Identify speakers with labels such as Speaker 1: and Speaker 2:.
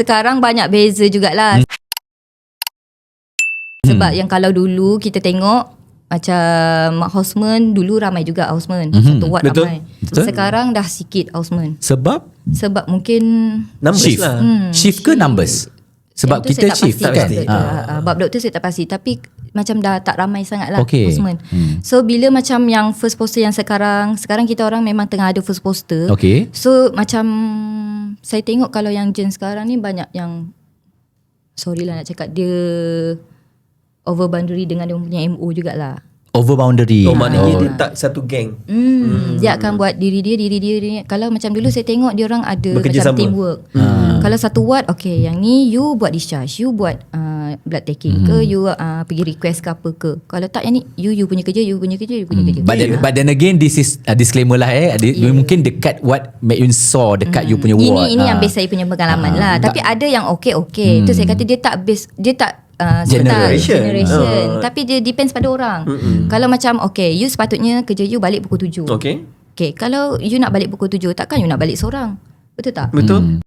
Speaker 1: sekarang banyak beza jugalah. Sebab yang kalau dulu kita tengok macam houseman, dulu ramai juga houseman. Satu ward
Speaker 2: Betul.
Speaker 1: ramai.
Speaker 3: Betul.
Speaker 1: Sekarang dah sikit houseman.
Speaker 3: Sebab
Speaker 1: Mungkin
Speaker 2: Numbers
Speaker 3: shift.
Speaker 2: lah.
Speaker 3: Shift ke numbers? Sebab
Speaker 1: yang tu
Speaker 3: kita
Speaker 1: saya tak
Speaker 3: shift
Speaker 1: pasti
Speaker 3: kan.
Speaker 1: doktor. Bab doktor saya tak pasti. Tapi macam dah tak ramai sangat lah
Speaker 3: Okey.
Speaker 1: houseman. So bila macam yang first poster yang sekarang kita orang memang tengah ada first poster.
Speaker 3: Okey.
Speaker 1: So macam saya tengok kalau yang gen sekarang ni banyak yang, sorry lah nak cakap, dia over boundary dengan dia punya MO jugalah.
Speaker 3: Over boundary.
Speaker 2: Maknanya dia tak satu geng.
Speaker 1: Dia akan buat diri dia. Kalau macam dulu saya tengok dia orang ada
Speaker 2: Bekerjasama.
Speaker 1: macam teamwork. Kalau satu ward, okay, yang ni you buat discharge, you buat blood taking ke, you pergi request ke apa ke. Kalau tak yang ni you punya kerja, you punya kerja.
Speaker 3: But then again, this is disclaimer lah mungkin dekat what Mek Yun saw dekat you punya ward.
Speaker 1: Ini yang base saya punya pengalaman lah. Tapi ada yang okay. Itu saya kata dia tak generation. Tapi dia depends pada orang. Kalau macam okay, you sepatutnya kerja you balik pukul 7.
Speaker 2: Okay.
Speaker 1: Okay, kalau you nak balik pukul 7, takkan you nak balik seorang. Betul tak?
Speaker 2: Betul.